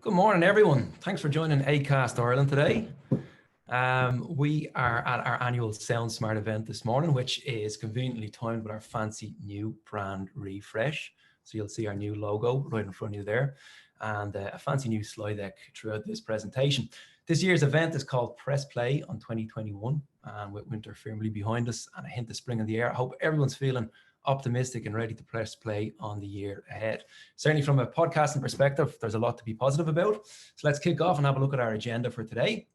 Good morning, everyone. Thanks for joining Acast Ireland today. We are at our annual Sounds Smart event this morning, which is conveniently timed with our fancy new brand refresh. So you'll see our new logo right in front of you there and a fancy new slide deck throughout this presentation. This year's event is called Press Play on 2021, and with winter firmly behind us and a hint of spring in the air, I hope everyone's feeling optimistic and ready to press play on the year ahead. Certainly from a podcasting perspective, there's a lot to be positive about. So let's kick off and have a look at our agenda for today.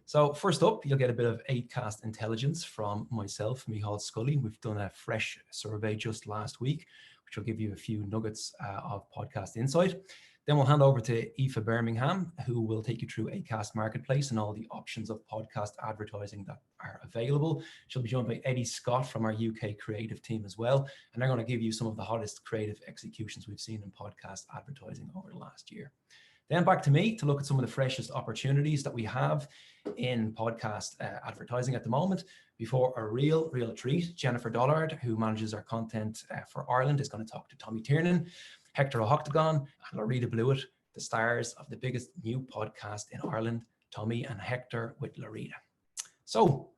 So first up, you'll get a bit of Acast intelligence from myself, Micheál Scully. We've done a fresh survey just last week, which will give you a few nuggets of podcast insight. Then we'll hand over to Aoife Birmingham, who will take you through Acas Marketplace and all the options of podcast advertising that are available. She'll be joined by Eddie Scott from our UK creative team as well. And they're going to give you some of the hottest creative executions we've seen in podcast advertising over the last year. Then back to me to look at some of the freshest opportunities that we have in podcast advertising at the moment. Before a real treat, Jennifer Dollard, who manages our content for Ireland, is going to talk to Tommy Tiernan, Hector and Laurita Blewitt, the stars of the biggest new podcast in Ireland, Tommy and Hector with Laurita. So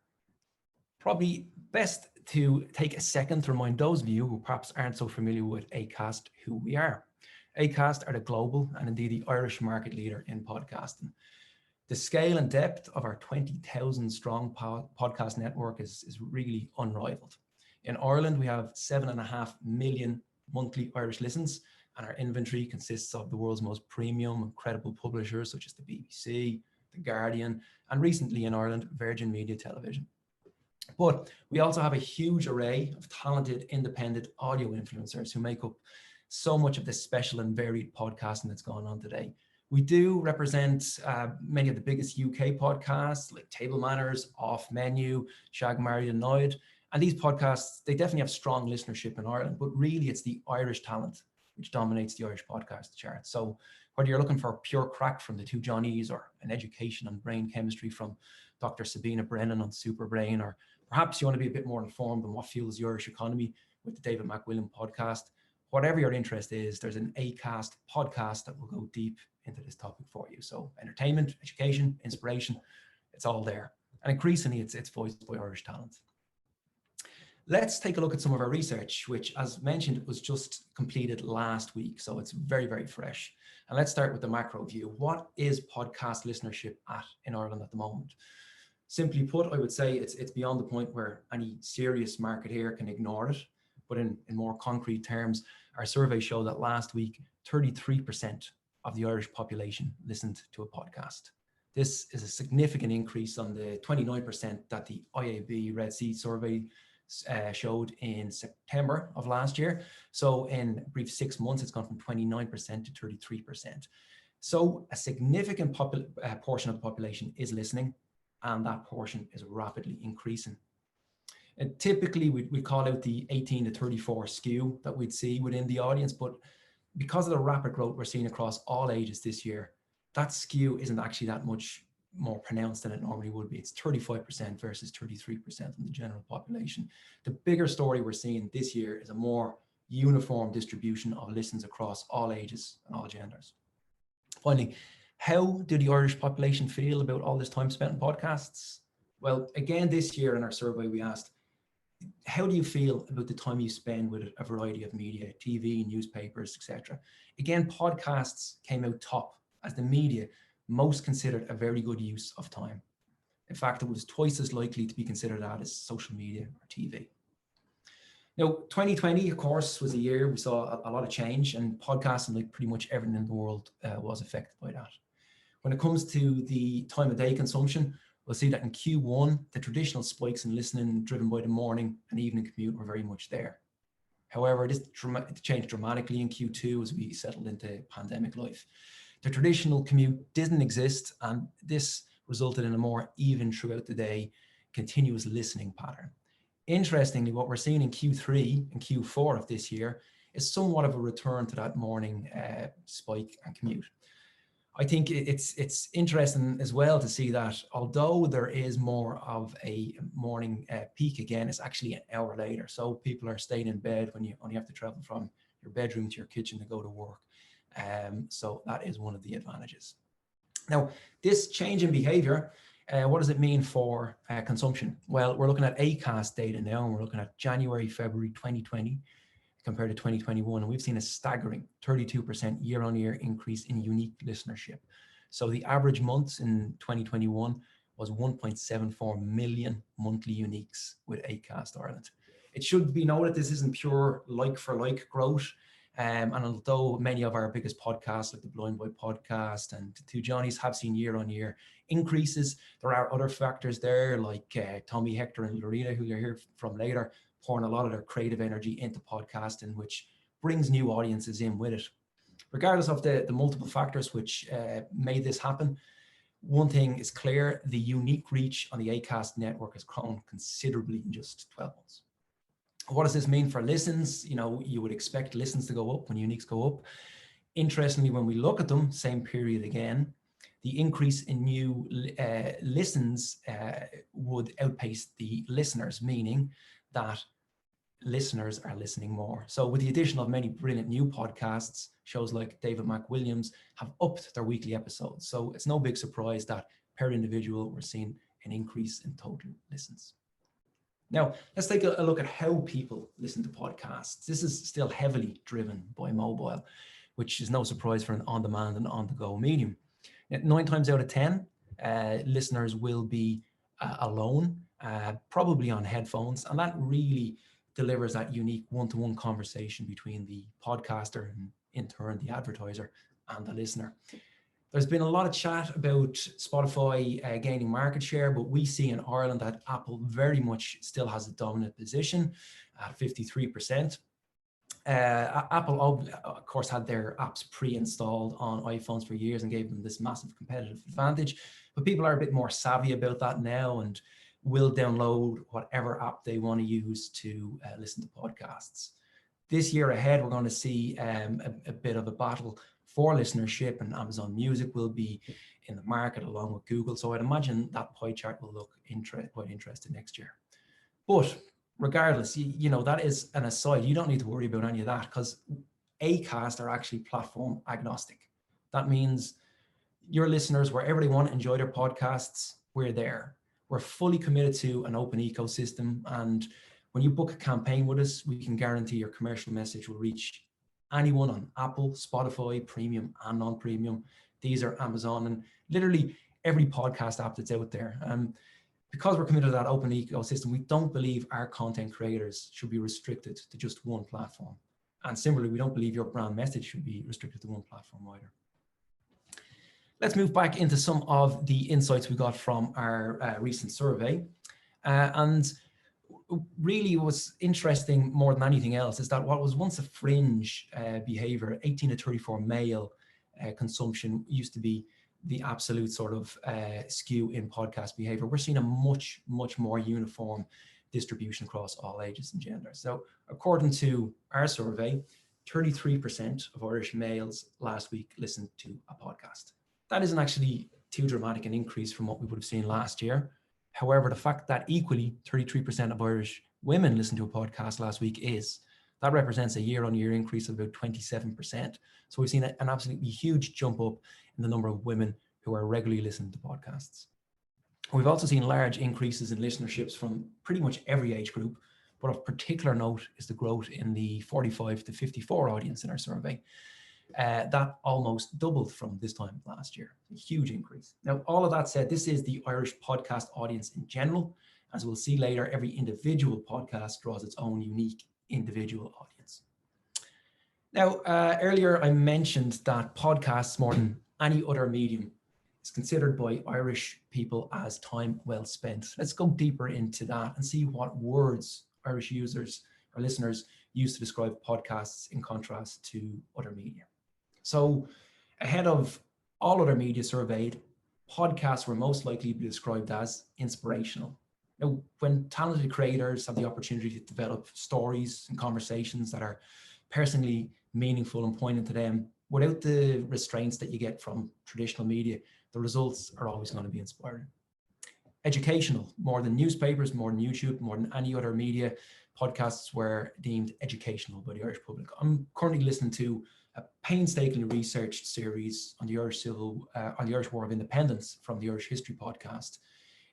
probably best to take a second to remind those of you who perhaps aren't so familiar with Acast who we are. Acast are the global and indeed the Irish market leader in podcasting. The scale and depth of our 20,000 strong podcast network is really unrivaled. In Ireland, we have 7.5 million monthly Irish listens, and our inventory consists of the world's most premium and credible publishers such as the BBC, The Guardian, and recently in Ireland, Virgin Media Television. But we also have a huge array of talented independent audio influencers who make up so much of this special and varied podcasting that's going on today. We do represent many of the biggest UK podcasts like Table Manners, Off Menu, Shag, Married and Noid. And these podcasts, they definitely have strong listenership in Ireland, but really it's the Irish talent which dominates the Irish podcast chart. So whether you're looking for pure crack from the two Johnnies or an education on brain chemistry from Dr. Sabina Brennan on Superbrain, or perhaps you want to be a bit more informed on what fuels the Irish economy with the David McWilliam podcast, whatever your interest is, there's an Acast podcast that will go deep into this topic for you. So entertainment, education, inspiration, it's all there. And increasingly, it's voiced by Irish talent. Let's take a look at some of our research, which, as mentioned, was just completed last week. So it's very fresh. And let's start with the macro view. What is podcast listenership at in Ireland at the moment? Simply put, I would say it's beyond the point where any serious marketeer can ignore it. But in more concrete terms, our survey showed that last week, 33% of the Irish population listened to a podcast. This is a significant increase on the 29% that the IAB Red Sea survey showed in September of last year. So in a brief 6 months, it's gone from 29% to 33%. So a significant portion of the population is listening, and that portion is rapidly increasing. And typically, we call out the 18 to 34 skew that we'd see within the audience, but because of the rapid growth we're seeing across all ages this year, that skew isn't actually that much more pronounced than it normally would be. It's 35% versus 33% in the general population. The bigger story we're seeing this year is a more uniform distribution of listens across all ages and all genders. Finally, how do the Irish population feel about all this time spent on podcasts? Well, again, this year in our survey, we asked, how do you feel about the time you spend with a variety of media, TV, newspapers, etc.? Again, podcasts came out top as the media most considered a very good use of time. In fact, it was twice as likely to be considered that as social media or TV. Now, 2020, of course, was a year we saw a lot of change, and podcasting, like pretty much everything in the world, was affected by that. When it comes to the time of day consumption, we'll see that in Q1, the traditional spikes in listening driven by the morning and evening commute were very much there. However, this changed dramatically in Q2 as we settled into pandemic life. The traditional commute didn't exist, and this resulted in a more even throughout the day, continuous listening pattern. Interestingly, what we're seeing in Q3 and Q4 of this year is somewhat of a return to that morning spike and commute. I think it's interesting as well to see that although there is more of a morning peak again, it's actually an hour later. So people are staying in bed when you only have to travel from your bedroom to your kitchen to go to work. So that is one of the advantages. Now, this change in behavior, what does it mean for consumption? Well, we're looking at Acast data now, and we're looking at January, February 2020 compared to 2021, and we've seen a staggering 32% year-on-year increase in unique listenership. So the average months in 2021 was 1.74 million monthly uniques with Acast Ireland. It should be noted this isn't pure like-for-like growth. And although many of our biggest podcasts, like the Blind Boy podcast and the Two Johnnies, have seen year-on-year increases, there are other factors there, like Tommy, Hector, and Laurita, who you'll hear from later, pouring a lot of their creative energy into podcasting, which brings new audiences in with it. Regardless of the multiple factors which made this happen, one thing is clear: the unique reach on the Acast network has grown considerably in just 12 months. What does this mean for listens? You know, you would expect listens to go up when uniques go up. Interestingly, when we look at them, same period again, the increase in new listens would outpace the listeners, meaning that listeners are listening more. So with the addition of many brilliant new podcasts, shows like David McWilliams have upped their weekly episodes. So it's no big surprise that per individual, we're seeing an increase in total listens. Now, let's take a look at how people listen to podcasts. This is still heavily driven by mobile, which is no surprise for an on-demand and on-the-go medium. 9 times out of 10, listeners will be alone, probably on headphones, and that really delivers that unique one-to-one conversation between the podcaster and, in turn, the advertiser and the listener. There's been a lot of chat about Spotify gaining market share, but we see in Ireland that Apple very much still has a dominant position at 53%. Apple, of course, had their apps pre-installed on iPhones for years and gave them this massive competitive advantage. But people are a bit more savvy about that now and will download whatever app they want to use to listen to podcasts. This year ahead, we're going to see a bit of a battle for listenership, and Amazon Music will be in the market along with Google. So I'd imagine that pie chart will look quite interesting next year. But regardless, you know, that is an aside. You don't need to worry about any of that because Acast are actually platform agnostic. That means your listeners, wherever they want to enjoy their podcasts, we're there. We're fully committed to an open ecosystem. And when you book a campaign with us, we can guarantee your commercial message will reach anyone on Apple, Spotify, premium and non-premium. These are Amazon and literally every podcast app that's out there. Because we're committed to that open ecosystem, we don't believe our content creators should be restricted to just one platform. And similarly, we don't believe your brand message should be restricted to one platform either. Let's move back into some of the insights we got from our recent survey. And really what's interesting more than anything else is that what was once a fringe behavior, 18 to 34 male consumption used to be the absolute sort of skew in podcast behavior. We're seeing a much more uniform distribution across all ages and genders. So according to our survey, 33% of Irish males last week listened to a podcast. That isn't actually too dramatic an increase from what we would have seen last year. However, the fact that equally 33% of Irish women listened to a podcast last week that represents a year-on-year increase of about 27%. So we've seen an absolutely huge jump up in the number of women who are regularly listening to podcasts. We've also seen large increases in listenerships from pretty much every age group, but of particular note is the growth in the 45 to 54 audience in our survey. That almost doubled from this time last year, a huge increase. Now, all of that said, this is the Irish podcast audience in general. As we'll see later, every individual podcast draws its own unique individual audience. Now, earlier I mentioned that podcasts, more than any other medium, is considered by Irish people as time well spent. Let's go deeper into that and see what words Irish users or listeners use to describe podcasts in contrast to other media. So ahead of all other media surveyed, podcasts were most likely to be described as inspirational. Now, when talented creators have the opportunity to develop stories and conversations that are personally meaningful and poignant to them, without the restraints that you get from traditional media, the results are always going to be inspiring. Educational, more than newspapers, more than YouTube, more than any other media, podcasts were deemed educational by the Irish public. I'm currently listening to a painstakingly researched series on the Irish War of Independence from the Irish History podcast.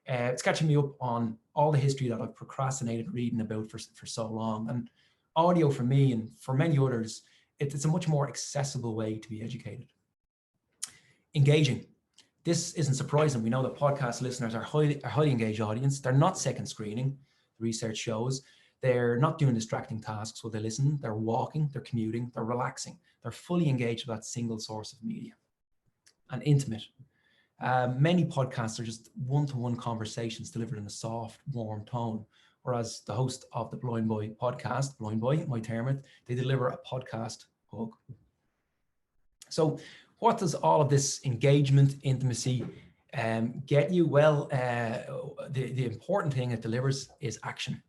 It's catching me up on all the history that I've procrastinated reading about for so long. And audio for me and for many others, it's a much more accessible way to be educated. Engaging. This isn't surprising. We know that podcast listeners are a highly engaged audience. They're not second screening, the research shows. They're not doing distracting tasks while they listen. They're walking, they're commuting, they're relaxing. They're fully engaged with that single source of media. And intimate. Many podcasts are just one-to-one conversations delivered in a soft, warm tone, whereas the host of the Blind Boy podcast, Blind Boy, Tommy Tiernan, they deliver a podcast hug. So what does all of this engagement, intimacy get you? Well, the important thing it delivers is action.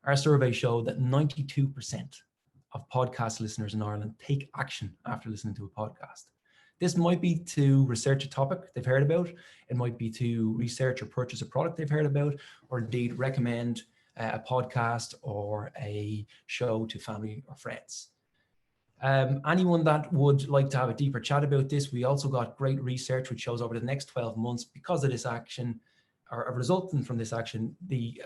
Our survey showed that 92% of podcast listeners in Ireland take action after listening to a podcast. This might be to research a topic they've heard about. It might be to research or purchase a product they've heard about, or indeed recommend a podcast or a show to family or friends. Anyone that would like to have a deeper chat about this, we also got great research which shows over the next 12 months, because of this action, or resulting from this action, the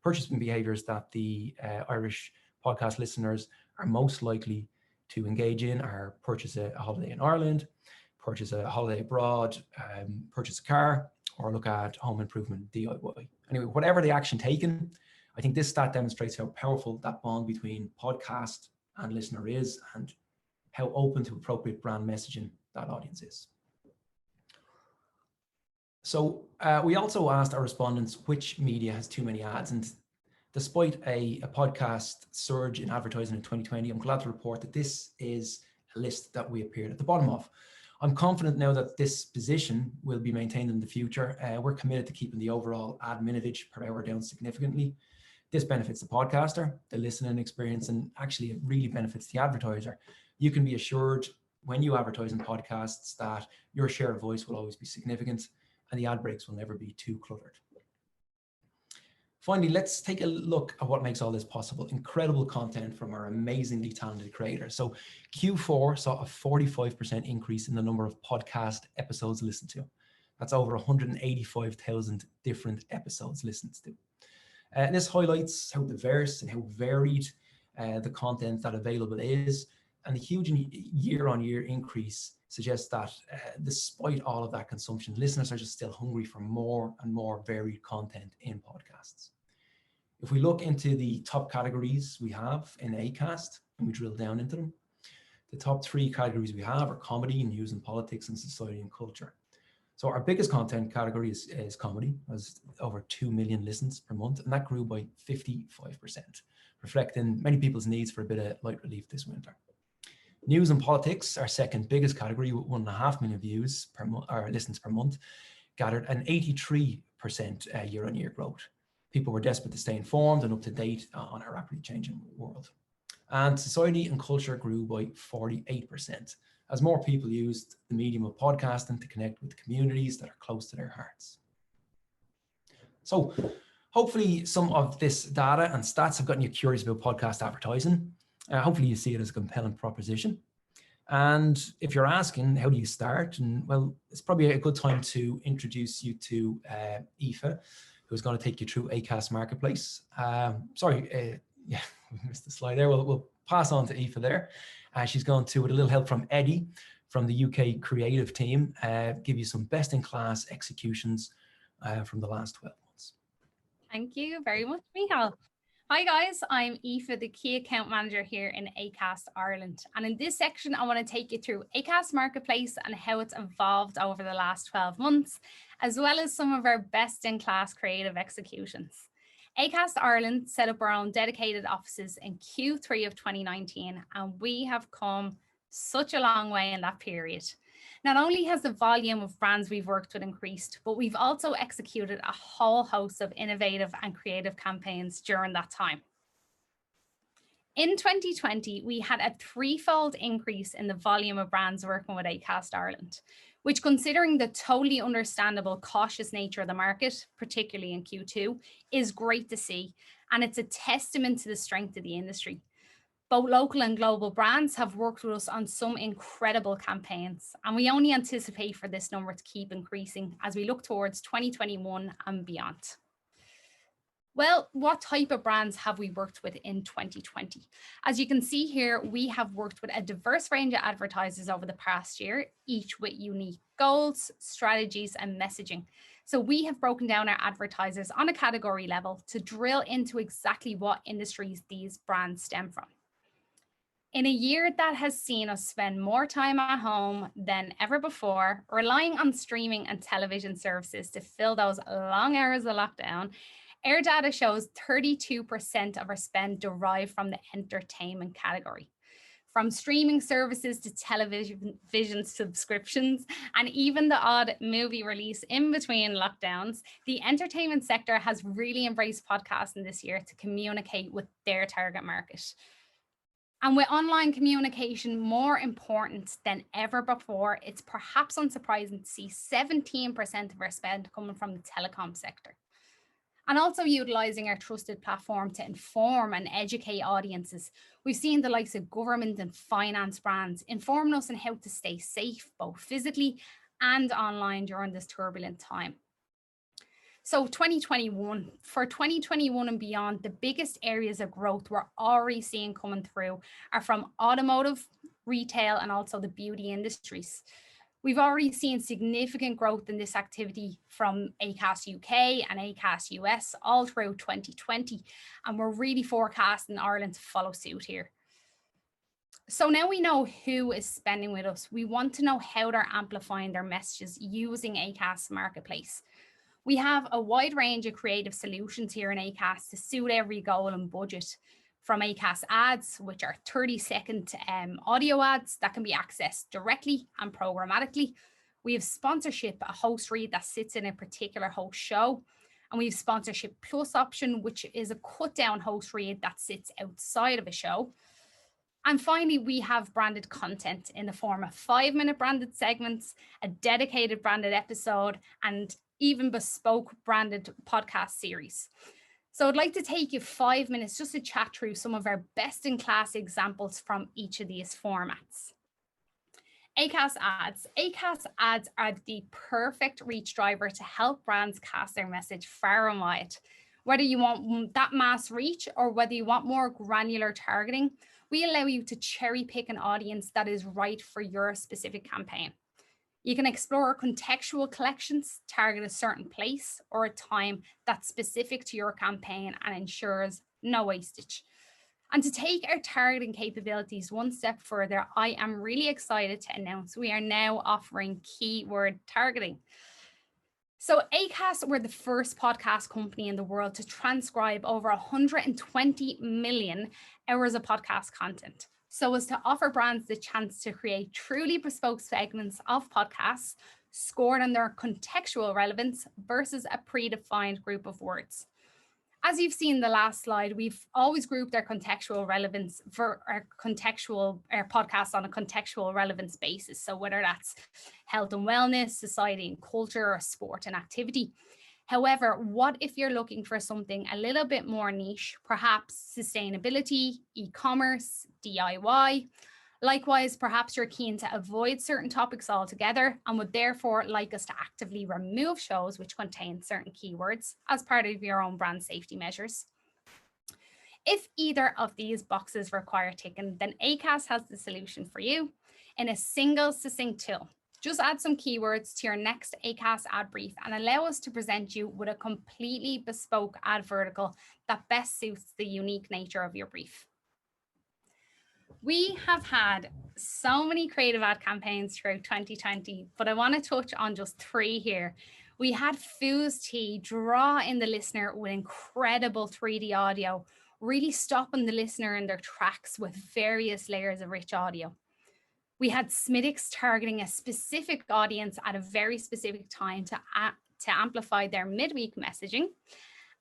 purchasing behaviours that the Irish podcast listeners are most likely to engage in are purchase a holiday in Ireland, purchase a holiday abroad, purchase a car, or look at home improvement DIY. Anyway, whatever the action taken, I think this stat demonstrates how powerful that bond between podcast and listener is, and how open to appropriate brand messaging that audience is. So we also asked our respondents which media has too many ads, and despite a podcast surge in advertising in 2020, I'm glad to report that this is a list that we appeared at the bottom of. I'm confident now that this position will be maintained in the future. We're committed to keeping the overall ad minutage per hour down significantly. This benefits the podcaster, the listening experience, and actually it really benefits the advertiser. You can be assured when you advertise in podcasts that your share of voice will always be significant and the ad breaks will never be too cluttered. Finally, let's take a look at what makes all this possible. Incredible content from our amazingly talented creators. So Q4 saw a 45% increase in the number of podcast episodes listened to. That's over 185,000 different episodes listened to. This highlights how diverse and how varied the content that available is. And the huge year-on-year increase suggests that despite all of that consumption, listeners are just still hungry for more and more varied content in podcasts. If we look into the top categories we have in Acast, and we drill down into them, the top 3 categories we have are comedy, news and politics, and society and culture. So our biggest content category is comedy, has over 2 million listens per month, and that grew by 55%, reflecting many people's needs for a bit of light relief this winter. News and politics, our second biggest category with 1.5 million views per month, or listens per month, gathered an 83% year-on-year growth. People were desperate to stay informed and up to date on our rapidly changing world. And society and culture grew by 48%, as more people used the medium of podcasting to connect with communities that are close to their hearts. So hopefully some of this data and stats have gotten you curious about podcast advertising. Hopefully you see it as a compelling proposition. And if you're asking, how do you start? And well, it's probably a good time to introduce you to Aoife, who's going to take you through Acas Marketplace. Yeah, we missed the slide there. We'll pass on to Aoife there. She's going to, with a little help from Eddie from the UK creative team, give you some best-in-class executions from the last 12 months. Thank you very much, Michal. Hi guys, I'm Aoife, the Key Account Manager here in Acast Ireland. And in this section, I want to take you through Acast Marketplace and how it's evolved over the last 12 months, as well as some of our best-in-class creative executions. Acast Ireland set up our own dedicated offices in Q3 of 2019, and we have come such a long way in that period. Not only has the volume of brands we've worked with increased, but we've also executed a whole host of innovative and creative campaigns during that time. In 2020, we had a 3-fold increase in the volume of brands working with Acast Ireland, which, considering the totally understandable cautious nature of the market, particularly in Q2, is great to see. And it's a testament to the strength of the industry. Both local and global brands have worked with us on some incredible campaigns, and we only anticipate for this number to keep increasing as we look towards 2021 and beyond. Well, what type of brands have we worked with in 2020? As you can see here, we have worked with a diverse range of advertisers over the past year, each with unique goals, strategies, and messaging. So we have broken down our advertisers on a category level to drill into exactly what industries these brands stem from. In a year that has seen us spend more time at home than ever before, relying on streaming and television services to fill those long hours of lockdown, our data shows 32% of our spend derived from the entertainment category. From streaming services to television subscriptions, and even the odd movie release in between lockdowns, the entertainment sector has really embraced podcasting this year to communicate with their target market. And with online communication more important than ever before, it's perhaps unsurprising to see 17% of our spend coming from the telecom sector. And also utilising our trusted platform to inform and educate audiences. We've seen the likes of government and finance brands informing us on how to stay safe, both physically and online during this turbulent time. So 2021, for 2021 and beyond, the biggest areas of growth we're already seeing coming through are from automotive, retail, and also the beauty industries. We've already seen significant growth in this activity from Acast UK and Acast US all through 2020, and we're really forecasting Ireland to follow suit here. So now we know who is spending with us. We want to know how they're amplifying their messages using Acas Marketplace. We have a wide range of creative solutions here in Acast to suit every goal and budget, from Acast ads, which are 30-second audio ads that can be accessed directly and programmatically. We have sponsorship, a host read that sits in a particular host show. And we have sponsorship plus option, which is a cut down host read that sits outside of a show. And finally, we have branded content in the form of 5-minute branded segments, a dedicated branded episode, and even bespoke branded podcast series. So I'd like to take you 5 minutes just to chat through some of our best in class examples from each of these formats. Acast ads. Acast ads are the perfect reach driver to help brands cast their message far and wide. Whether you want that mass reach or whether you want more granular targeting, we allow you to cherry pick an audience that is right for your specific campaign. You can explore contextual collections, target a certain place or a time that's specific to your campaign and ensures no wastage. And to take our targeting capabilities one step further, I am really excited to announce we are now offering keyword targeting. So Acast, we're the first podcast company in the world to transcribe over 120 million hours of podcast content, so as to offer brands the chance to create truly bespoke segments of podcasts scored on their contextual relevance versus a predefined group of words. As you've seen in the last slide, we've always grouped our contextual relevance for our podcast on a contextual relevance basis. So whether that's health and wellness, society and culture, or sport and activity. However, what if you're looking for something a little bit more niche, perhaps sustainability, e-commerce, DIY? Likewise, perhaps you're keen to avoid certain topics altogether and would therefore like us to actively remove shows which contain certain keywords as part of your own brand safety measures. If either of these boxes require ticking, then Acast has the solution for you in a single succinct tool. Just add some keywords to your next Acast ad brief and allow us to present you with a completely bespoke ad vertical that best suits the unique nature of your brief. We have had so many creative ad campaigns throughout 2020, but I want to touch on just 3 here. We had Foo's Tea draw in the listener with incredible 3D audio, really stopping the listener in their tracks with various layers of rich audio. We had Smittix targeting a specific audience at a very specific time to amplify their midweek messaging.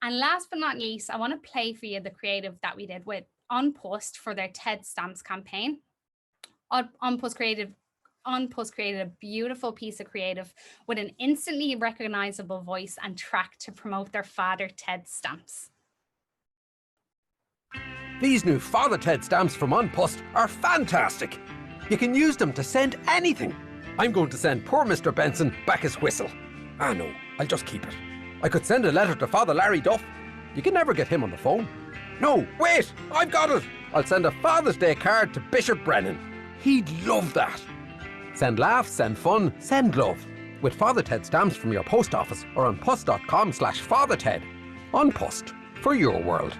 And last but not least, I want to play for you the creative that we did with Unpost for their TED Stamps campaign. Unpost created a beautiful piece of creative with an instantly recognizable voice and track to promote their father TED Stamps. These new Father Ted stamps from Unpost are fantastic. You can use them to send anything. I'm going to send poor Mr. Benson back his whistle. Ah no, I'll just keep it. I could send a letter to Father Larry Duff. You can never get him on the phone. No, wait, I've got it. I'll send a Father's Day card to Bishop Brennan. He'd love that. Send laughs, send fun, send love. With Father Ted stamps from your post office or on post.com/FatherTed. Unpost, for your world.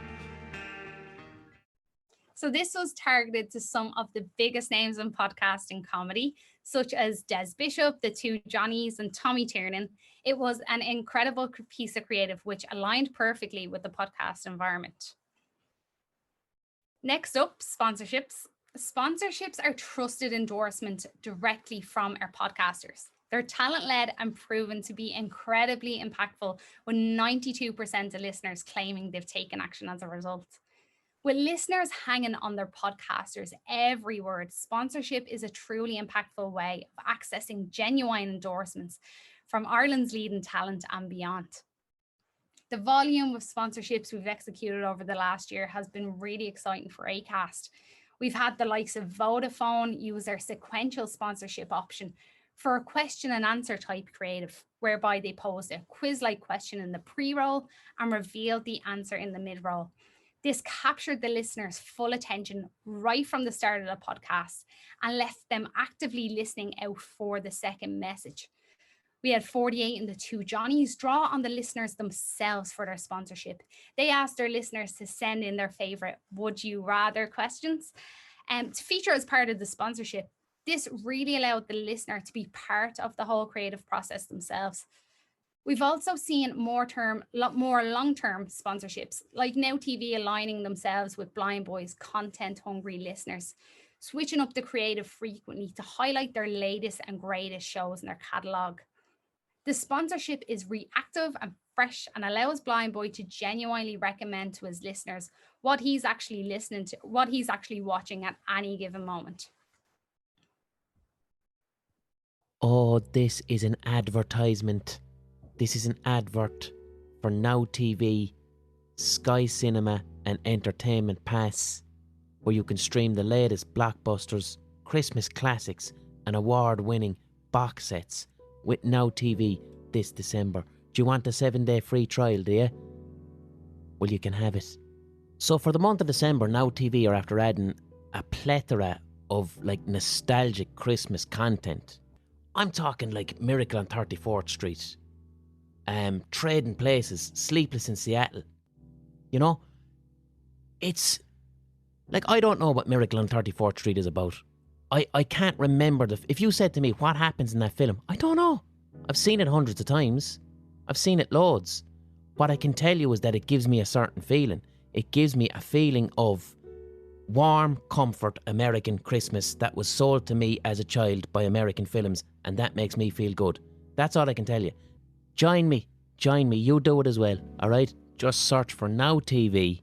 So this was targeted to some of the biggest names in podcasting comedy, such as Des Bishop, the two Johnnies, and Tommy Tiernan. It was an incredible piece of creative which aligned perfectly with the podcast environment. Next up, sponsorships. Sponsorships are trusted endorsement directly from our podcasters. They're talent-led and proven to be incredibly impactful, with 92% of listeners claiming they've taken action as a result. With listeners hanging on their podcasters' every word, sponsorship is a truly impactful way of accessing genuine endorsements from Ireland's leading talent and beyond. The volume of sponsorships we've executed over the last year has been really exciting for Acast. We've had the likes of Vodafone use their sequential sponsorship option for a question and answer type creative, whereby they posed a quiz-like question in the pre-roll and revealed the answer in the mid-roll. This captured the listener's full attention right from the start of the podcast and left them actively listening out for the second message. We had 48 and the two Johnnies draw on the listeners themselves for their sponsorship. They asked their listeners to send in their favorite would you rather questions to feature as part of the sponsorship. This really allowed the listener to be part of the whole creative process themselves. We've also seen more long-term sponsorships, like Now TV aligning themselves with Blind Boy's content-hungry listeners, switching up the creative frequently to highlight their latest and greatest shows in their catalogue. The sponsorship is reactive and fresh and allows Blind Boy to genuinely recommend to his listeners what he's actually listening to, what he's actually watching at any given moment. Oh, this is an advertisement. This is an advert for Now TV, Sky Cinema and Entertainment Pass, where you can stream the latest blockbusters, Christmas classics and award-winning box sets with Now TV this December. Do you want a 7-day free trial, do you? Well, you can have it. So for the month of December, Now TV are after adding a plethora of nostalgic Christmas content. I'm talking like Miracle on 34th Street, Trading Places, Sleepless in Seattle. You know, it's like, I don't know what Miracle on 34th Street is about. I can't remember if you said to me what happens in that film, I don't know. I've seen it hundreds of times. I've seen it loads. What I can tell you is that it gives me a certain feeling. It gives me a feeling of warm, comfort American Christmas that was sold to me as a child by American films, and that makes me feel good. That's all I can tell you. Join me, you do it as well, alright? Just search for Now TV,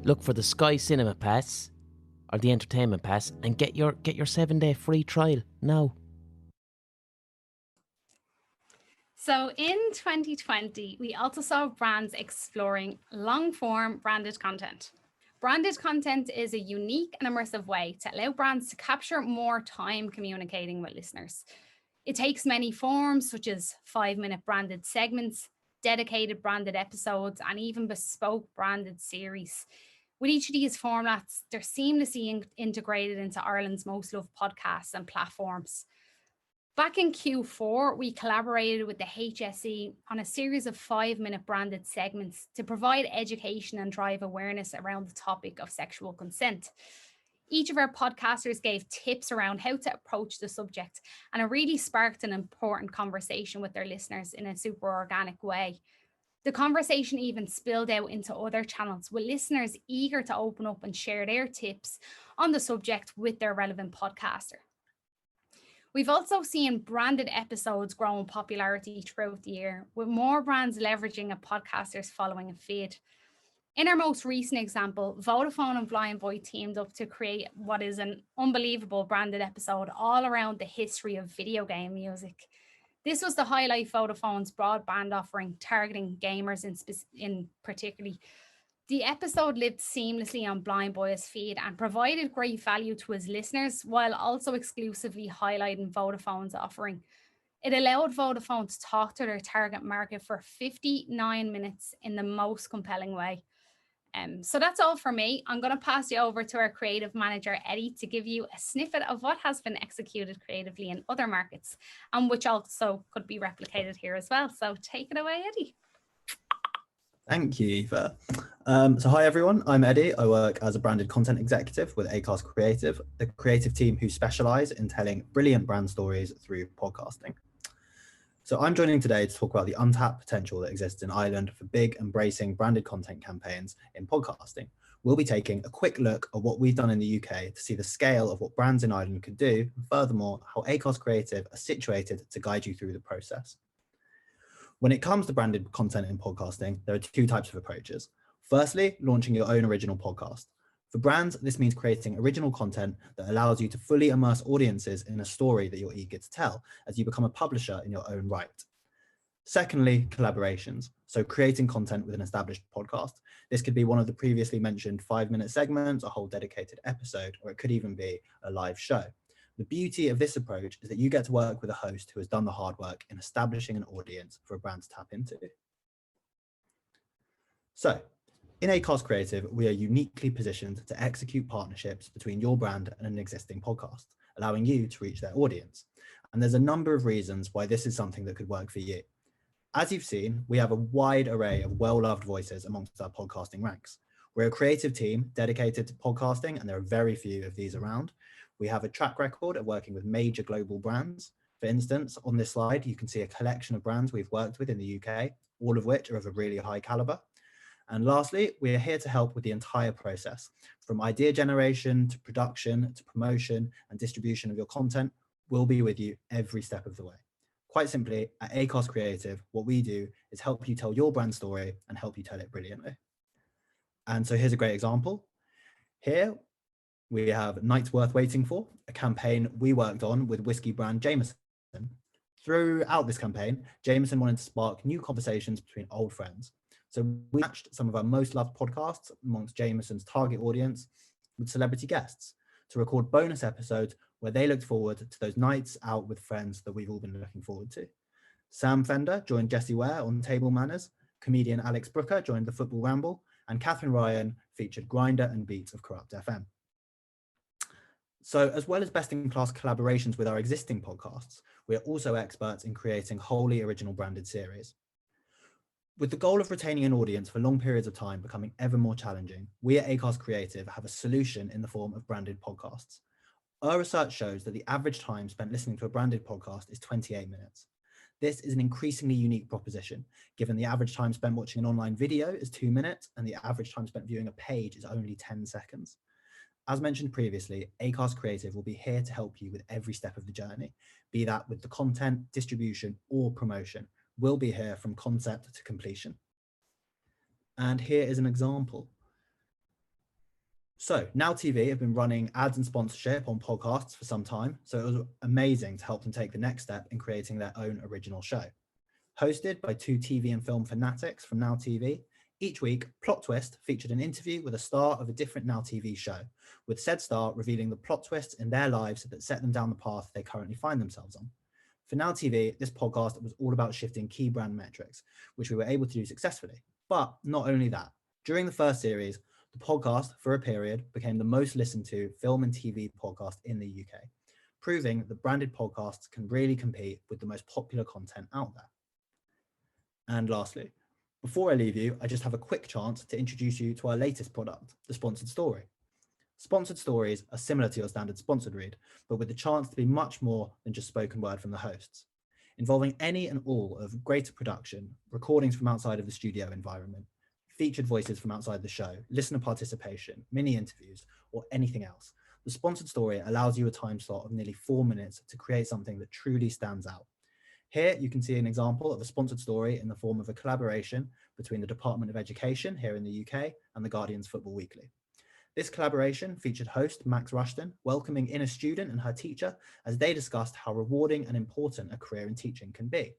look for the Sky Cinema Pass, or the Entertainment Pass, and get your 7-day free trial now. So in 2020, we also saw brands exploring long-form branded content. Branded content is a unique and immersive way to allow brands to capture more time communicating with listeners. It takes many forms, such as 5-minute branded segments, dedicated branded episodes, and even bespoke branded series. With each of these formats, they're seamlessly integrated into Ireland's most loved podcasts and platforms. Back in Q4, we collaborated with the HSE on a series of 5-minute branded segments to provide education and drive awareness around the topic of sexual consent. Each of our podcasters gave tips around how to approach the subject, and it really sparked an important conversation with their listeners in a super organic way. The conversation even spilled out into other channels, with listeners eager to open up and share their tips on the subject with their relevant podcaster. We've also seen branded episodes grow in popularity throughout the year, with more brands leveraging a podcaster's following and feed. In our most recent example, Vodafone and Blind Boy teamed up to create what is an unbelievable branded episode all around the history of video game music. This was to highlight Vodafone's broadband offering, targeting gamers in particularly. The episode lived seamlessly on Blind Boy's feed and provided great value to his listeners while also exclusively highlighting Vodafone's offering. It allowed Vodafone to talk to their target market for 59 minutes in the most compelling way. So that's all for me. I'm going to pass you over to our creative manager, Eddie, to give you a snippet of what has been executed creatively in other markets and which also could be replicated here as well. So take it away, Eddie. Thank you, Eva. So hi, everyone. I'm Eddie. I work as a branded content executive with Acast Creative, the creative team who specialize in telling brilliant brand stories through podcasting. So I'm joining today to talk about the untapped potential that exists in Ireland for big, embracing branded content campaigns in podcasting. We'll be taking a quick look at what we've done in the UK to see the scale of what brands in Ireland could do, and furthermore, how Acast Creative are situated to guide you through the process. When it comes to branded content in podcasting, there are two types of approaches. Firstly, launching your own original podcast. For brands, this means creating original content that allows you to fully immerse audiences in a story that you're eager to tell as you become a publisher in your own right. Secondly, collaborations. So creating content with an established podcast. This could be one of the previously mentioned 5-minute segments, a whole dedicated episode, or it could even be a live show. The beauty of this approach is that you get to work with a host who has done the hard work in establishing an audience for a brand to tap into. So, in Acast Creative, we are uniquely positioned to execute partnerships between your brand and an existing podcast, allowing you to reach their audience. And there's a number of reasons why this is something that could work for you. As you've seen, we have a wide array of well-loved voices amongst our podcasting ranks. We're a creative team dedicated to podcasting, and there are very few of these around. We have a track record of working with major global brands. For instance, on this slide, you can see a collection of brands we've worked with in the UK, all of which are of a really high caliber. And lastly, we are here to help with the entire process, from idea generation to production to promotion and distribution of your content. We'll be with you every step of the way. Quite simply, at Acast Creative, what we do is help you tell your brand story and help you tell it brilliantly. And so here's a great example. Here we have Nights Worth Waiting For, a campaign we worked on with whiskey brand Jameson. Throughout this campaign, Jameson wanted to spark new conversations between old friends. So we matched some of our most loved podcasts amongst Jameson's target audience with celebrity guests to record bonus episodes where they looked forward to those nights out with friends that we've all been looking forward to. Sam Fender joined Jessie Ware on Table Manners, comedian Alex Brooker joined the Football Ramble, and Catherine Ryan featured Grinder and Beats of Corrupt FM. So as well as best-in-class collaborations with our existing podcasts, we are also experts in creating wholly original branded series. With the goal of retaining an audience for long periods of time becoming ever more challenging, we at Acast Creative have a solution in the form of branded podcasts. Our research shows that the average time spent listening to a branded podcast is 28 minutes. This is an increasingly unique proposition, given the average time spent watching an online video is 2 minutes and the average time spent viewing a page is only 10 seconds. As mentioned previously, Acast Creative will be here to help you with every step of the journey, be that with the content, distribution, or promotion. We'll be here from concept to completion. And here is an example. So Now TV have been running ads and sponsorship on podcasts for some time, so it was amazing to help them take the next step in creating their own original show. Hosted by two TV and film fanatics from Now TV, each week, Plot Twist featured an interview with a star of a different Now TV show, with said star revealing the plot twists in their lives that set them down the path they currently find themselves on. For Now TV, this podcast was all about shifting key brand metrics, which we were able to do successfully. But not only that, during the first series, the podcast, for a period, became the most listened to film and TV podcast in the UK, proving that branded podcasts can really compete with the most popular content out there. And lastly, before I leave you, I just have a quick chance to introduce you to our latest product, the Sponsored Story. Sponsored stories are similar to your standard sponsored read, but with the chance to be much more than just spoken word from the hosts, involving any and all of greater production, recordings from outside of the studio environment, featured voices from outside the show, listener participation, mini interviews, or anything else. The Sponsored Story allows you a time slot of nearly 4 minutes to create something that truly stands out. Here you can see an example of a sponsored story in the form of a collaboration between the Department of Education here in the UK and the Guardian's Football Weekly. This collaboration featured host Max Rushton welcoming in a student and her teacher as they discussed how rewarding and important a career in teaching can be.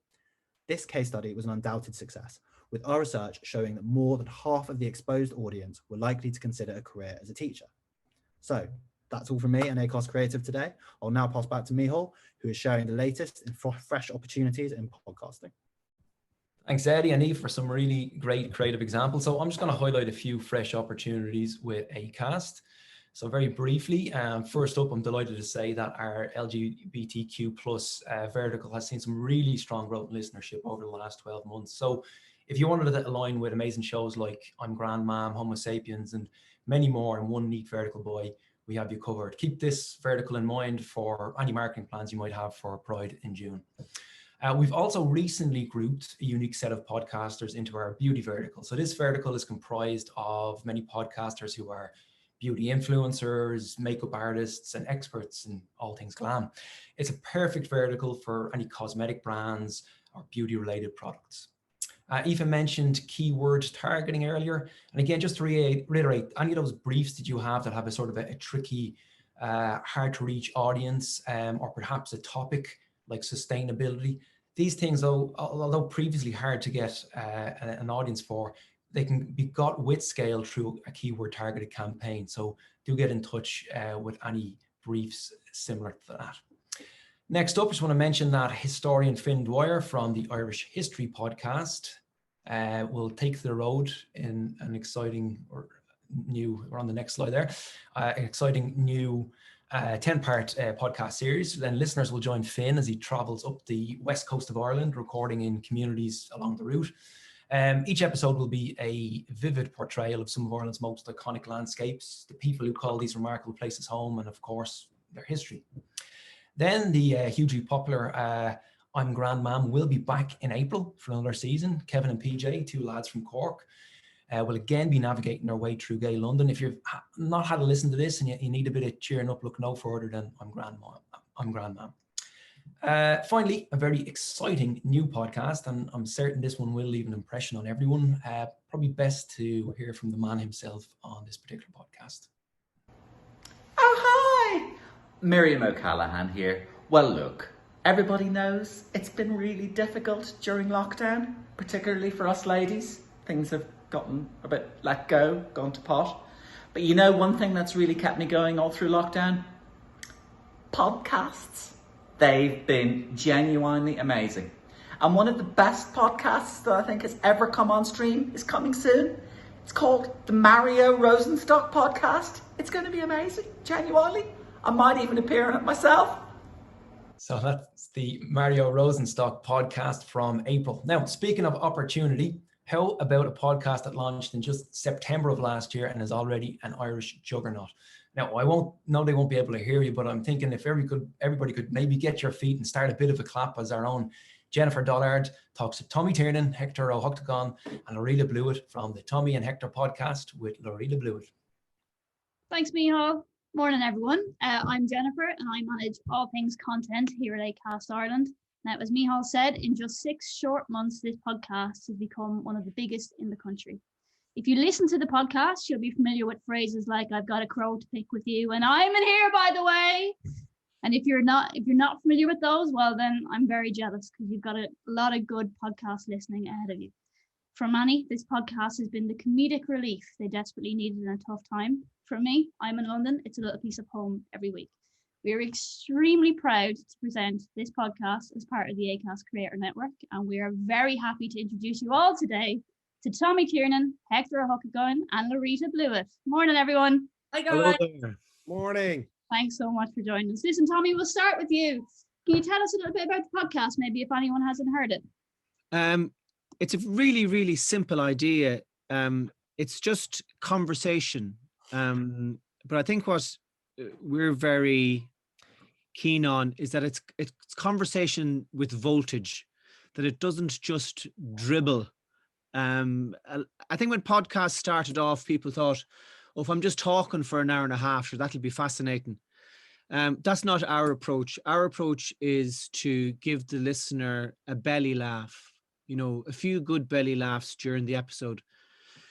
This case study was an undoubted success, with our research showing that more than half of the exposed audience were likely to consider a career as a teacher. So that's all from me and Acast Creative today. I'll now pass back to Mihal, who is sharing the latest in fresh opportunities in podcasting. Thanks, Eddie and Eve, for some really great creative examples. So I'm just going to highlight a few fresh opportunities with Acast. So very briefly, first up, I'm delighted to say that our LGBTQ plus vertical has seen some really strong growth in listenership over the last 12 months. So if you wanted to align with amazing shows like I'm Grandmam, Homo Sapiens, and many more in one neat vertical boy, we have you covered. Keep this vertical in mind for any marketing plans you might have for Pride in June. We've also recently grouped a unique set of podcasters into our beauty vertical. So this vertical is comprised of many podcasters who are beauty influencers, makeup artists, and experts in all things glam. It's a perfect vertical for any cosmetic brands or beauty-related products. Aoife mentioned keyword targeting earlier. And again, just to reiterate, any of those briefs that you have that have a sort of a tricky, hard to reach audience, or perhaps a topic like sustainability, these things, although previously hard to get an audience for, they can be got with scale through a keyword targeted campaign. So do get in touch with any briefs similar to that. Next up, I just want to mention that historian Finn Dwyer from the Irish History podcast will take the road in an exciting we're on the next slide there, an exciting new 10-part podcast series. Then listeners will join Finn as he travels up the west coast of Ireland, recording in communities along the route. Each episode will be a vivid portrayal of some of Ireland's most iconic landscapes, the people who call these remarkable places home, and of course, their history. Then the hugely popular I'm Grandmam will be back in April for another season. Kevin and PJ, two lads from Cork, will again be navigating their way through gay London. If you've not had a listen to this and you need a bit of cheering up, look no further than I'm Grandmam. Finally, a very exciting new podcast, and I'm certain this one will leave an impression on everyone. Probably best to hear from the man himself on this particular podcast. Oh, hi! Miriam O'Callaghan here. Well, look, everybody knows it's been really difficult during lockdown, particularly for us ladies. Things have gotten a bit let go, gone to pot. But you know one thing that's really kept me going all through lockdown? Podcasts. They've been genuinely amazing. And one of the best podcasts that I think has ever come on stream is coming soon. It's called the Mario Rosenstock podcast. It's going to be amazing, genuinely. I might even appear in it myself. So that's the Mario Rosenstock podcast from April. Now, speaking of opportunity, how about a podcast that launched in just September of last year and is already an Irish juggernaut? Now, they won't be able to hear you, but I'm thinking if everybody could maybe get your feet and start a bit of a clap as our own Jennifer Dollard talks to Tommy Tiernan, Hector O'Huctagon, and Laurita Blewitt from the Tommy and Hector podcast with Laurita Blewitt. Thanks, Mihal. Morning, everyone. I'm Jennifer, and I manage all things content here at Acast Ireland. Now, as Mihal said, in just 6 short months, this podcast has become one of the biggest in the country. If you listen to the podcast, you'll be familiar with phrases like "I've got a crow to pick with you" and "I'm in here, by the way." And if you're not familiar with those, well, then I'm very jealous because you've got a lot of good podcast listening ahead of you. For many, this podcast has been the comedic relief they desperately needed in a tough time. For me, I'm in London. It's a little piece of home every week. We are extremely proud to present this podcast as part of the Acast Creator Network, and we are very happy to introduce you all today to Tommy Tiernan, Hector O'Huctagon, and Laurita Blewitt. Morning, everyone. Hi, guys. Morning. Thanks so much for joining us. Listen, Tommy, we'll start with you. Can you tell us a little bit about the podcast, maybe if anyone hasn't heard it? It's a really, really simple idea. It's just conversation. But I think what we're very keen on is that it's conversation with voltage, that it doesn't just dribble. I think when podcasts started off, people thought, oh, if I'm just talking for an hour and a half, sure, that'll be fascinating. That's not our approach. Our approach is to give the listener a belly laugh, a few good belly laughs during the episode.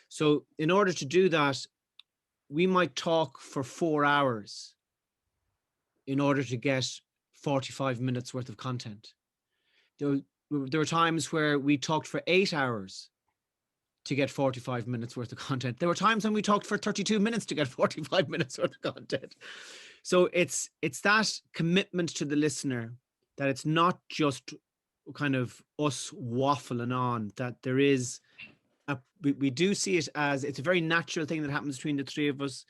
So in order to do that, we might talk for 4 hours in order to get 45 minutes worth of content. There were times where we talked for 8 hours to get 45 minutes worth of content. There were times when we talked for 32 minutes to get 45 minutes worth of content. So it's that commitment to the listener, that it's not just kind of us waffling on, that there is we do see it as it's a very natural thing that happens between the three of us.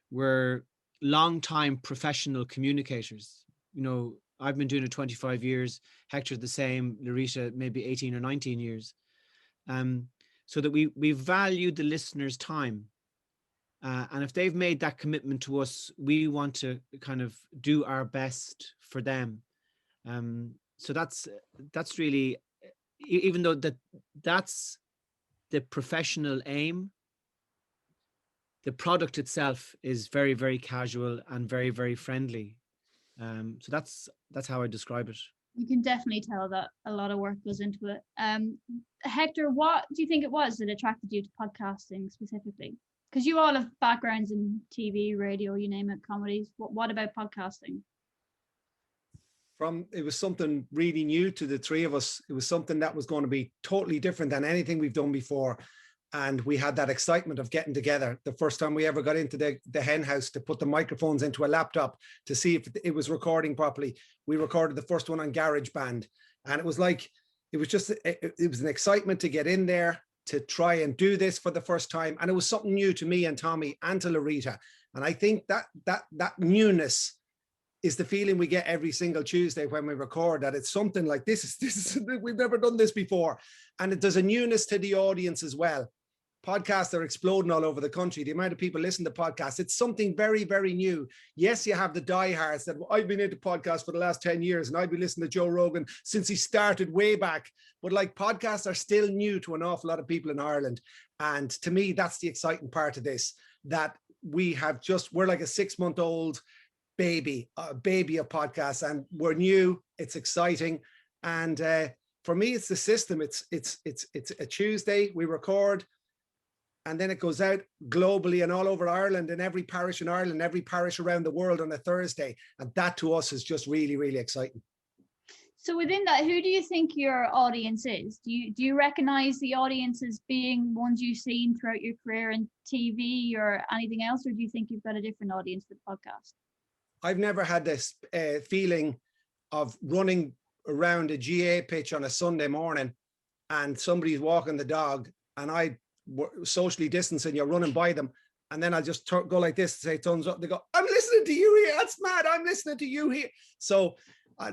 We're long-time professional communicators. You know, I've been doing it 25 years, Hector the same, Laurita maybe 18 or 19 years. So that we value the listener's time. And if they've made that commitment to us, we want to kind of do our best for them. So that's really, even though that's the professional aim, the product itself is very, very casual and very, very friendly. So that's how I describe it. You can definitely tell that a lot of work goes into it. Hector, what do you think it was that attracted you to podcasting specifically? Because you all have backgrounds in TV, radio, you name it, comedies. What about podcasting? It was something really new to the three of us. It was something that was going to be totally different than anything we've done before. And we had that excitement of getting together. The first time we ever got into the hen house to put the microphones into a laptop to see if it was recording properly. We recorded the first one on GarageBand. And it was like, it was an excitement to get in there, to try and do this for the first time. And it was something new to me and Tommy and to Laurita. And I think that newness is the feeling we get every single Tuesday when we record, that it's something like this is we've never done this before. And there's a newness to the audience as well. Podcasts are exploding all over the country. The amount of people listen to podcasts, it's something very, very new. Yes, you have the diehards that I've been into podcasts for the last 10 years and I've been listening to Joe Rogan since he started way back. But like, podcasts are still new to an awful lot of people in Ireland. And to me, that's the exciting part of this, that we're like a 6-month-old baby of podcasts, and we're new. It's exciting. And for me, it's the system. It's a Tuesday, we record, and then it goes out globally and all over Ireland, and every parish in Ireland, every parish around the world on a Thursday. And that to us is just really, really exciting. So within that, who do you think your audience is? Do you recognize the audience as being ones you've seen throughout your career in TV or anything else? Or do you think you've got a different audience for the podcast? I've never had this feeling of running around a GA pitch on a Sunday morning and somebody's walking the dog and I socially distancing, you're running by them, and then I just go like this, say thumbs up, they go, I'm listening to you here, that's mad, I'm listening to you here. So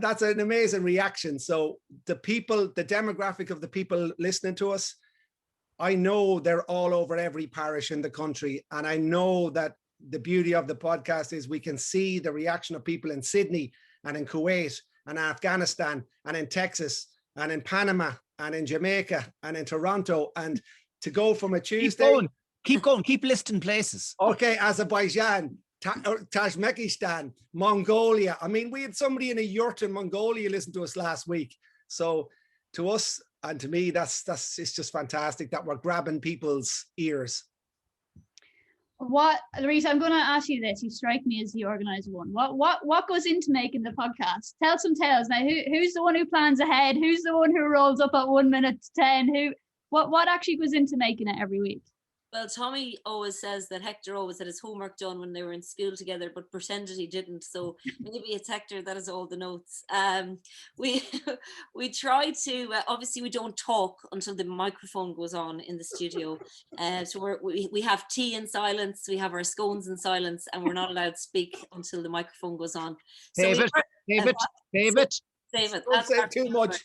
that's an amazing reaction. So the people, the demographic of the people listening to us, I know they're all over every parish in the country, and I know that the beauty of the podcast is we can see the reaction of people in Sydney and in Kuwait and Afghanistan and in Texas and in Panama and in Jamaica and in Toronto. And to go from a Tuesday... Keep going, keep listing places. Okay, Azerbaijan, Tajikistan, Mongolia. I mean, we had somebody in a yurt in Mongolia listen to us last week. So to us and to me, it's just fantastic that we're grabbing people's ears. Laurita, I'm going to ask you this. You strike me as the organizer one. What goes into making the podcast? Tell some tales. Now, who's the one who plans ahead? Who's the one who rolls up at 1 minute to 10? What actually goes into making it every week? Well, Tommy always says that Hector always had his homework done when they were in school together, but pretended he didn't. So maybe it's Hector that has all the notes. We try to, obviously we don't talk until the microphone goes on in the studio. So we have tea in silence, we have our scones in silence, and we're not allowed to speak until the microphone goes on. So Save it. Don't say too much.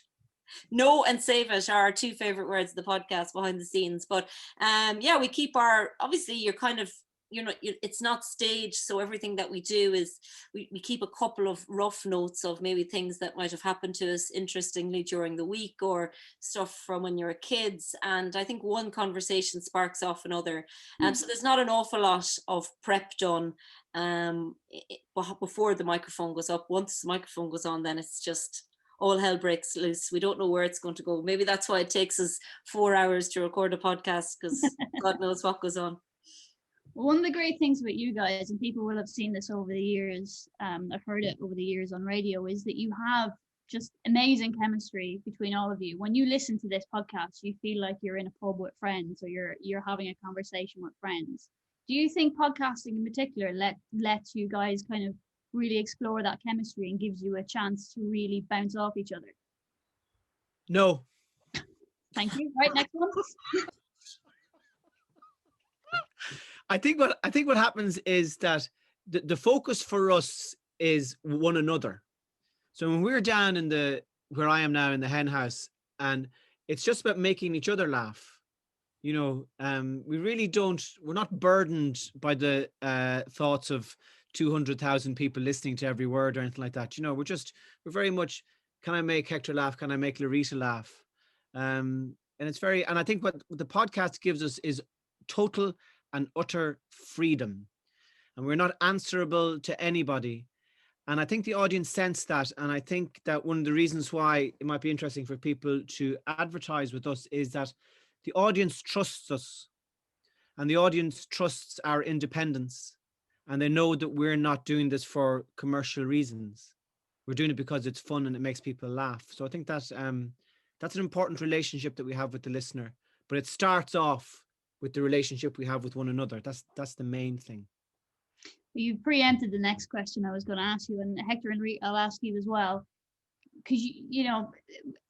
No and save it are our two favorite words of the podcast behind the scenes. But we keep obviously you're kind of, it's not staged, so everything that we do is we keep a couple of rough notes of maybe things that might have happened to us interestingly during the week or stuff from when you're kids, and I think one conversation sparks off another. So there's not an awful lot of prep done before the microphone goes up. Once the microphone goes on, then it's just all hell breaks loose. We don't know where it's going to go. Maybe that's why it takes us 4 hours to record a podcast, because God knows what goes on. One of the great things about you guys, and people will have seen this over the years, I've heard it over the years on radio, is that you have just amazing chemistry between all of you. When you listen to this podcast, you feel like you're in a pub with friends, or you're having a conversation with friends. Do you think podcasting in particular lets you guys kind of really explore that chemistry and gives you a chance to really bounce off each other? No. Thank you. Right, next one. I think what happens is that the focus for us is one another. So when we're down in where I am now in the hen house, and it's just about making each other laugh. We really we're not burdened by the thoughts of 200,000 people listening to every word or anything like that. We're very much, can I make Hector laugh? Can I make Laurita laugh? And I think what the podcast gives us is total and utter freedom. And we're not answerable to anybody. And I think the audience sense that. And I think that one of the reasons why it might be interesting for people to advertise with us is that the audience trusts us, and the audience trusts our independence. And they know that we're not doing this for commercial reasons. We're doing it because it's fun and it makes people laugh. So I think that's an important relationship that we have with the listener. But it starts off with the relationship we have with one another. That's the main thing. You've preempted the next question I was going to ask you, and Hector and I'll ask you as well. Because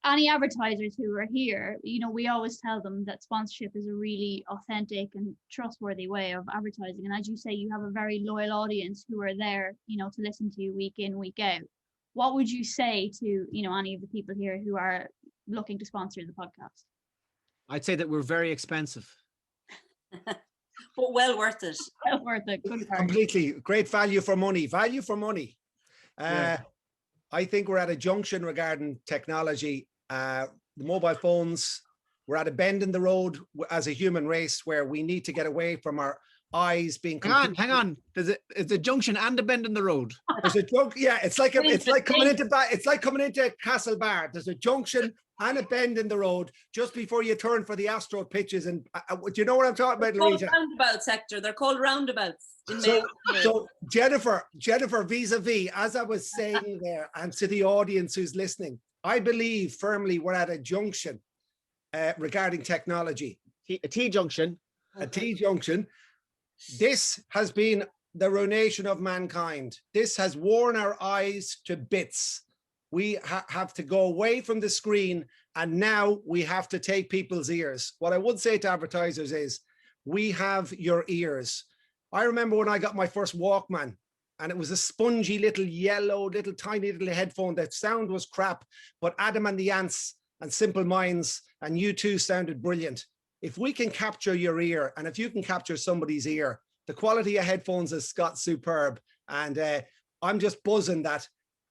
any advertisers who are here, we always tell them that sponsorship is a really authentic and trustworthy way of advertising. And as you say, you have a very loyal audience who are there, to listen to you week in, week out. What would you say to, any of the people here who are looking to sponsor the podcast? I'd say that we're very expensive. But well worth it. Well worth it. Good part. Completely. Great value for money. Value for money. Yeah. I think we're at a junction regarding technology. The mobile phones, we're at a bend in the road as a human race where we need to get away from our eyes being. Hang on. There's a junction and a bend in the road. There's a junction. Yeah, it's like coming into Castle Bar. There's a junction and a bend in the road just before you turn for the Astro pitches. And do you know what I'm talking about, Laurita? Roundabouts, Hector. They're called roundabouts. So Jennifer, vis-a-vis, as I was saying there, and to the audience who's listening, I believe firmly we're at a junction regarding technology. A T-junction. A T-junction. This has been the ruination of mankind. This has worn our eyes to bits. We have to go away from the screen, and now we have to take people's ears. What I would say to advertisers is, we have your ears. I remember when I got my first Walkman, and it was a spongy little yellow, tiny little headphone. That sound was crap, but Adam and the Ants and Simple Minds and U2 sounded brilliant. If we can capture your ear, and if you can capture somebody's ear, the quality of headphones has got superb. And I'm just buzzing that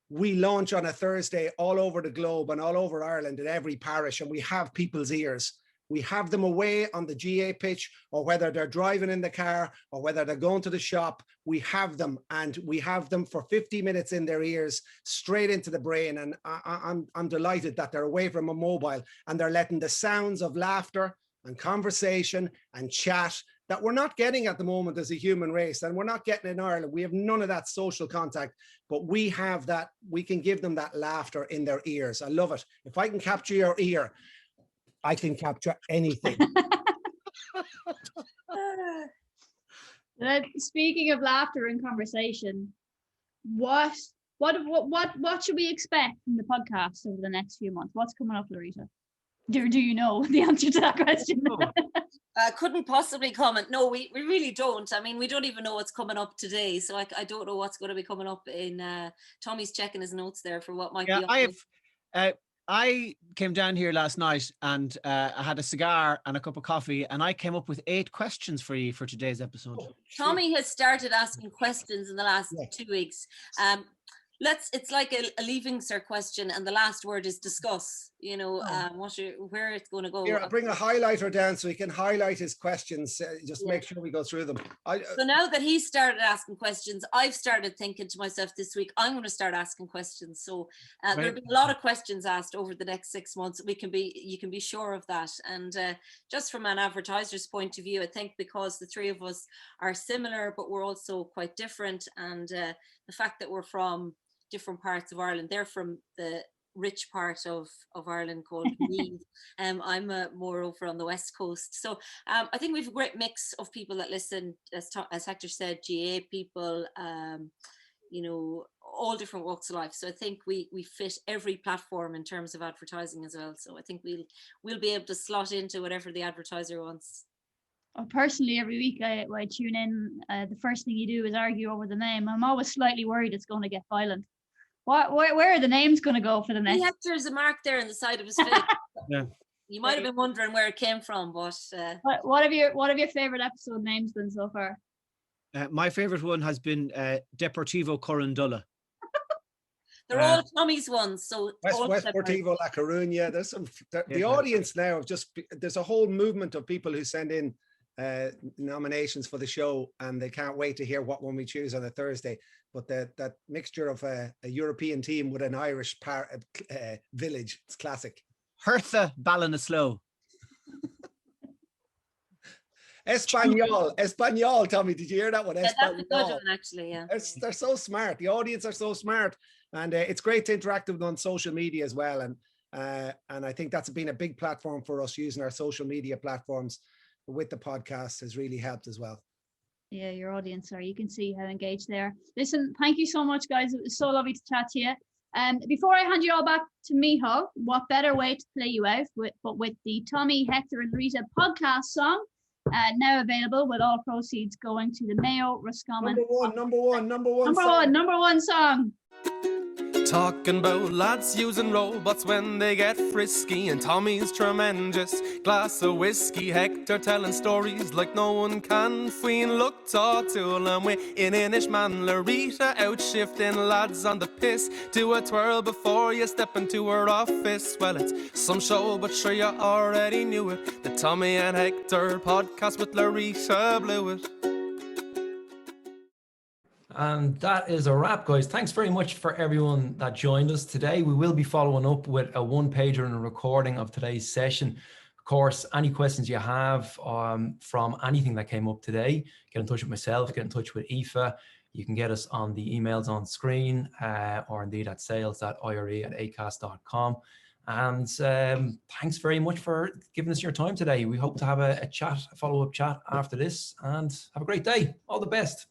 we launch on a Thursday all over the globe and all over Ireland in every parish, and we have people's ears. We have them away on the GA pitch, or whether they're driving in the car or whether they're going to the shop, we have them, and we have them for 50 minutes in their ears, straight into the brain. And I'm delighted that they're away from a mobile and they're letting the sounds of laughter and conversation and chat that we're not getting at the moment as a human race, and we're not getting in Ireland. We have none of that social contact, but we have that. We can give them that laughter in their ears. I love it. If I can capture your ear, I can capture anything. Speaking of laughter and conversation, what should we expect from the podcast over the next few months? What's coming up, Laurita? Do you know the answer to that question? No. Couldn't possibly comment. No, we really don't. I mean, we don't even know what's coming up today. So I don't know what's going to be coming up in Tommy's checking his notes there for what might be up. I came down here last night and I had a cigar and a cup of coffee, and I came up with 8 questions for you for today's episode. Tommy has started asking questions in the last 2 weeks. It's like a leaving cert question, and the last word is discuss. Where it's going to go. Here, I'll bring a highlighter down so he can highlight his questions. Make sure we go through them. So now that he started asking questions, I've started thinking to myself this week, I'm going to start asking questions. So there'll be a lot of questions asked over the next 6 months. You can be sure of that. And just from an advertiser's point of view, I think because the three of us are similar, but we're also quite different, and the fact that we're from different parts of Ireland, they're from the rich part of Ireland called Meath. I'm more over on the west coast. So I think we've a great mix of people that listen, as Hector said, GA people, you know, all different walks of life. So I think we fit every platform in terms of advertising as well. So I think we'll be able to slot into whatever the advertiser wants. Well, personally, every week I tune in, the first thing you do is argue over the name. I'm always slightly worried it's going to get violent. Where are the names going to go for the next? Hector's a mark there on the side of his face. Yeah. You might have been wondering where it came from, but what have your favorite episode names been so far? My favorite one has been Deportivo Corundulla. they're all Tommy's ones. So West Deportivo La Coruña. There's some. The audience now have there's a whole movement of people who send in nominations for the show, and they can't wait to hear what one we choose on a Thursday. But that mixture of a European team with an Irish village, it's classic. Hertha Ballinasloe. Espanol, Tommy, did you hear that one? Yeah, that's a good one, actually, yeah. They're so smart. The audience are so smart. And it's great to interact with them on social media as well. And I think that's been a big platform for us. Using our social media platforms with the podcast has really helped as well. Yeah, your audience you can see how engaged they are. Listen, thank you so much, guys. It was so lovely to chat to you. Before I hand you all back to Michal, what better way to play you out but with the Tommy, Hector and Laurita podcast song, now available, with all proceeds going to the Mayo Roscommon. Number one song. Talking about lads using robots when they get frisky, and Tommy's tremendous glass of whiskey. Hector telling stories like no one can. Fween look taught to them we in Inish man. Laurita out shifting lads on the piss. Do a twirl before you step into her office. Well, it's some show, but sure you already knew it. The Tommy and Hector podcast with Laurita Blewitt. And that is a wrap, guys. Thanks very much for everyone that joined us today. We will be following up with a one-pager and a recording of today's session. Of course, any questions you have from anything that came up today, get in touch with myself, get in touch with Aoife. You can get us on the emails on screen or indeed at sales.ire@acast.com. And thanks very much for giving us your time today. We hope to have a follow-up chat after this, and have a great day. All the best.